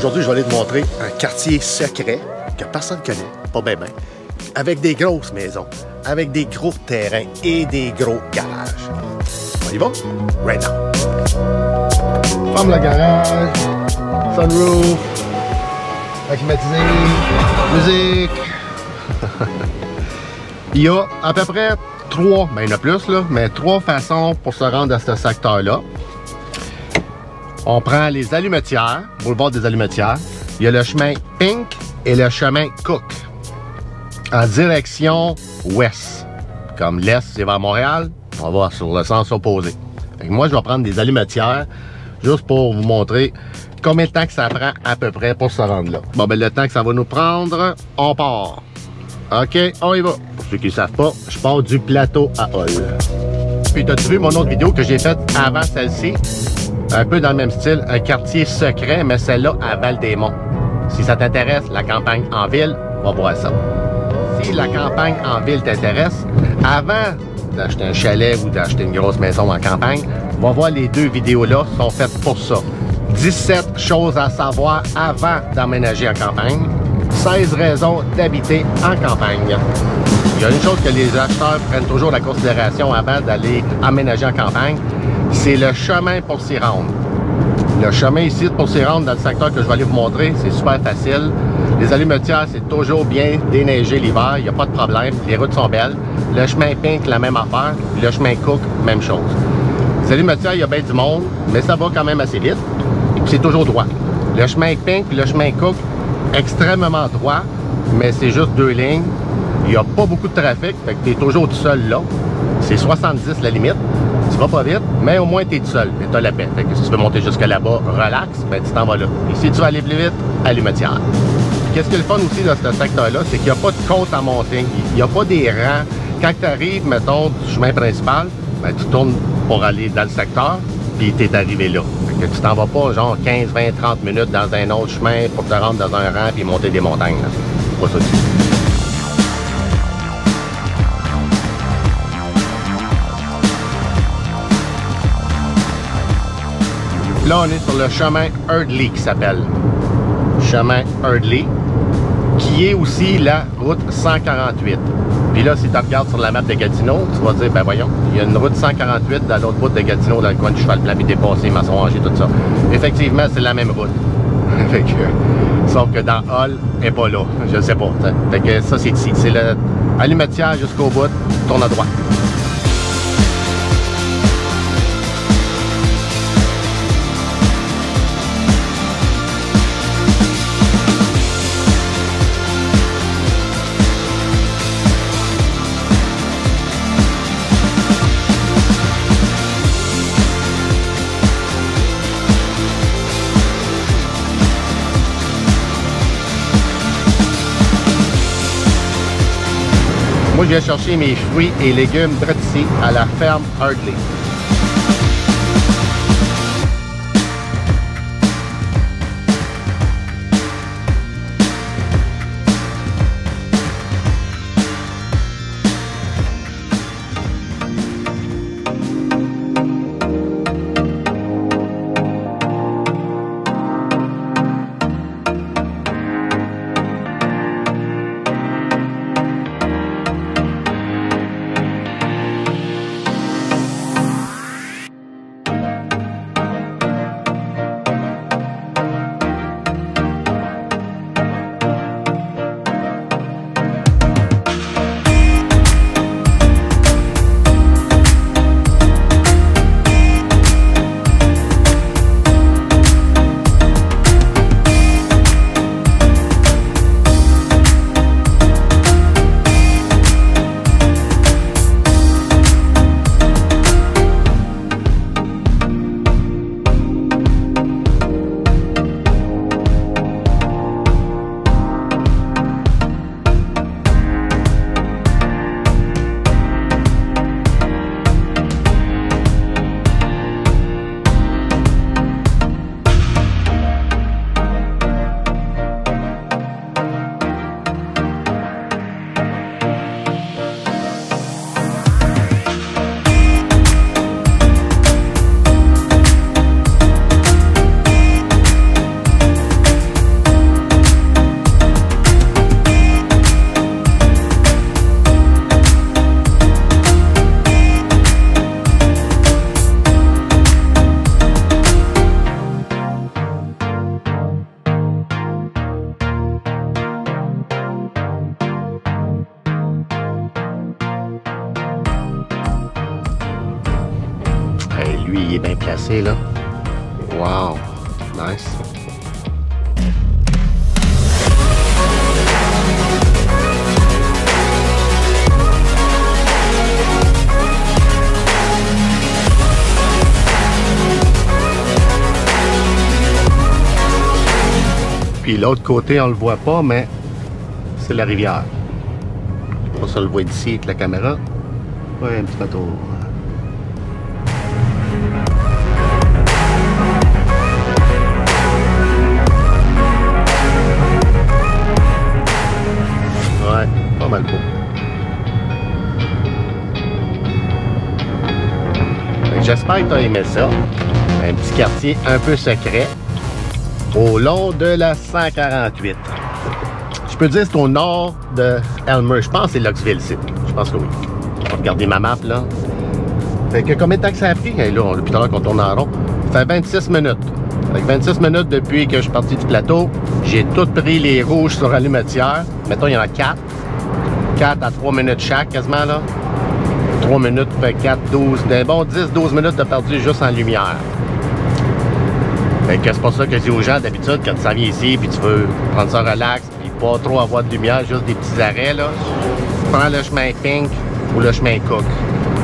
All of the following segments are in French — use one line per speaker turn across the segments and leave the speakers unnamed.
Aujourd'hui, je vais aller te montrer un quartier secret que personne ne connaît, pas bien, avec des grosses maisons, avec des gros terrains et des gros garages. On y va? Right now. Ferme le garage, sunroof, climatisé, musique. Il y a à peu près trois, ben il y en a plus là, mais trois façons pour se rendre à ce secteur-là. On prend les allumetières, boulevard des allumetières. Il y a le chemin Pink et le chemin Cook. En direction ouest. Comme l'est, c'est vers Montréal, on va sur le sens opposé. Fait que moi, je vais prendre des allumetières juste pour vous montrer combien de temps que ça prend à peu près pour se rendre là. Bon, ben le temps que ça va nous prendre, on part. OK, on y va. Pour ceux qui ne savent pas, je pars du plateau à Hall. Puis, as-tu vu mon autre vidéo que j'ai faite avant celle-ci? Un peu dans le même style, un quartier secret, mais celle-là à Val-des-Monts. Si ça t'intéresse, la campagne en ville, on va voir ça. Si la campagne en ville t'intéresse, avant d'acheter un chalet ou d'acheter une grosse maison en campagne, on va voir les deux vidéos-là sont faites pour ça. 17 choses à savoir avant d'emménager en campagne. 16 raisons d'habiter en campagne. Il y a une chose que les acheteurs prennent toujours en considération avant d'aller emménager en campagne, c'est le chemin pour s'y rendre. Le chemin ici pour s'y rendre dans le secteur que je vais aller vous montrer, c'est super facile. Les allumetières, c'est toujours bien déneigé l'hiver, il n'y a pas de problème, les routes sont belles. Le chemin Pink, la même affaire. Le chemin Cook, même chose. Les allumetières, il y a bien du monde, mais ça va quand même assez vite. Et puis c'est toujours droit. Le chemin Pink, le chemin Cook, extrêmement droit, mais c'est juste deux lignes. Il n'y a pas beaucoup de trafic, fait que tu es toujours tout seul là. C'est 70 la limite. Tu vas pas vite, mais au moins tu es tout seul. Mais tu as la paix. Fait que si tu veux monter jusque là-bas, relax, ben tu t'en vas là. Et si tu veux aller plus vite, allumetière. Qu'est-ce qui est le fun aussi dans ce secteur-là, c'est qu'il n'y a pas de côte à monter. Il n'y a pas des rangs. Quand tu arrives, mettons, du chemin principal, ben, tu tournes pour aller dans le secteur, puis tu es arrivé là. Fait que tu t'en vas pas genre 15, 20, 30 minutes dans un autre chemin pour te rendre dans un rang puis monter des montagnes. C'est pas ça du tout. Là, on est sur le chemin Eardley qui s'appelle. Chemin Eardley, qui est aussi la route 148. Puis là, si tu regardes sur la map de Gatineau, tu vas dire, ben voyons, il y a une route 148 dans l'autre bout de Gatineau, dans le coin du Cheval-Blanc, puis dépassé, Masson-Angers, tout ça. Effectivement, c'est la même route. Fait que, sauf que dans Hall, elle n'est pas là. Je sais pas. T'sais. Fait que ça, c'est ici. C'est le allumetière jusqu'au bout, tourne à droite. Moi, je viens chercher mes fruits et légumes direct ici, à la ferme Eardley. il est bien placé là. Wow, nice. Puis l'autre côté, on le voit pas, mais c'est la rivière. On se le voit d'ici avec la caméra. Ouais, un petit bateau. Ouais, pas mal beau. J'espère que tu as aimé ça. Un petit quartier un peu secret au long de la 148. Je peux dire que c'est au nord de Elmer. Je pense que c'est Luxville ici. Je pense que oui. On va regarder ma map là. Fait que combien de temps que ça a pris? Et là, depuis tout à l'heure qu'on tourne en rond. Ça fait 26 minutes. Avec 26 minutes depuis que je suis parti du plateau, j'ai tout pris les rouges sur allumetière. Mettons, il y en a 4. 4 à 3 minutes chaque, quasiment là. 3 minutes, fait 4, 12. Bon, 10-12 minutes de perdu juste en lumière. Fait que c'est pour ça que je dis aux gens d'habitude, quand tu s'en viens ici, puis tu veux prendre ça relax, puis pas trop avoir de lumière, juste des petits arrêts, là, prends le chemin Pink ou le chemin Cook.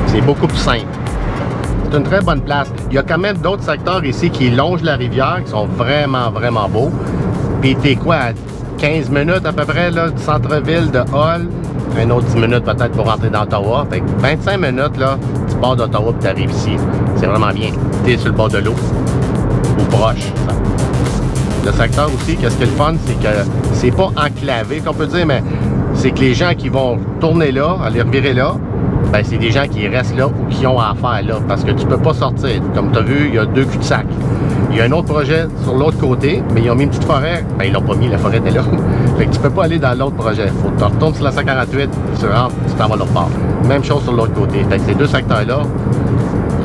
C'est beaucoup plus simple. C'est une très bonne place. Il y a quand même d'autres secteurs ici qui longent la rivière, qui sont vraiment, vraiment beaux. Puis t'es quoi, à 15 minutes à peu près, là, du centre-ville de Hull, un autre 10 minutes peut-être pour rentrer dans Ottawa. Fait que 25 minutes, là, tu pars d'Ottawa et tu arrives ici. C'est vraiment bien. T'es sur le bord de l'eau. Ou proche. Le secteur aussi, qu'est-ce qui est le fun, c'est que c'est pas enclavé, qu'on peut dire, mais c'est que les gens qui vont tourner là, aller revirer là, ben c'est des gens qui restent là ou qui ont à faire là, parce que tu peux pas sortir. Comme tu as vu, il y a 2 cul-de-sac. Il y a un autre projet sur l'autre côté, mais ils ont mis une petite forêt. Ben ils l'ont pas mis, la forêt était là. Fait que tu peux pas aller dans l'autre projet. Faut que tu retournes sur la 148, tu rentres, tu t'en vas de l'autre part. Même chose sur l'autre côté. Fait que ces 2 secteurs-là,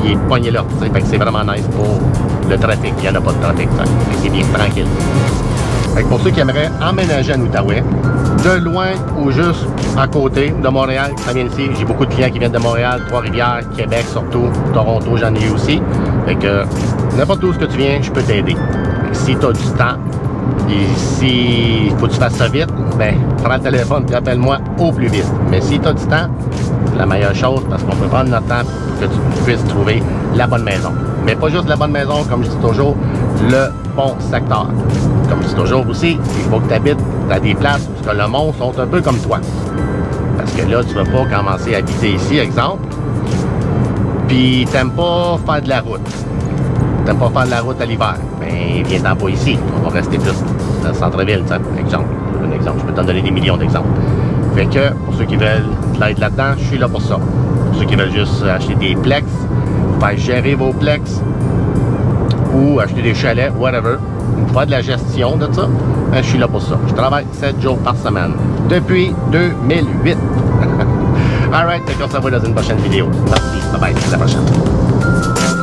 il est pogné là. Fait que c'est vraiment nice pour le trafic. Il n'y en a pas de trafic. C'est bien tranquille. Fait que pour ceux qui aimeraient emménager en Outaouais, de loin ou juste à côté de Montréal, qui s'en viennent ici, j'ai beaucoup de clients qui viennent de Montréal, Trois-Rivières, Québec surtout, Toronto, j'en ai eu aussi. Fait que n'importe où ce que tu viens, je peux t'aider. Si tu as du temps, et si faut que tu fasses ça vite, ben prends le téléphone et appelle-moi au plus vite. Mais si tu as du temps, c'est la meilleure chose parce qu'on peut prendre notre temps pour que tu puisses trouver la bonne maison. Mais pas juste la bonne maison, comme je dis toujours, le bon secteur. Comme je dis toujours aussi, il faut que tu habites dans des places où le monde sont un peu comme toi. Parce que là, tu ne vas pas commencer à habiter ici, exemple, puis t'aimes pas faire de la route. T'aimes pas faire de la route à l'hiver. Ben, viens-t'en pas ici. On va rester plus dans le centre-ville, exemple. Un exemple. Je peux t'en donner des millions d'exemples. Fait que, pour ceux qui veulent de l'aide là-dedans, je suis là pour ça. Pour ceux qui veulent juste acheter des plex, faire gérer vos plex, ou acheter des chalets, whatever, ou faire de la gestion de ça, ben, je suis là pour ça. Je travaille 7 jours par semaine. Depuis 2008. Alright, on se revoit dans une prochaine vidéo. Merci. Bye bye. À la prochaine.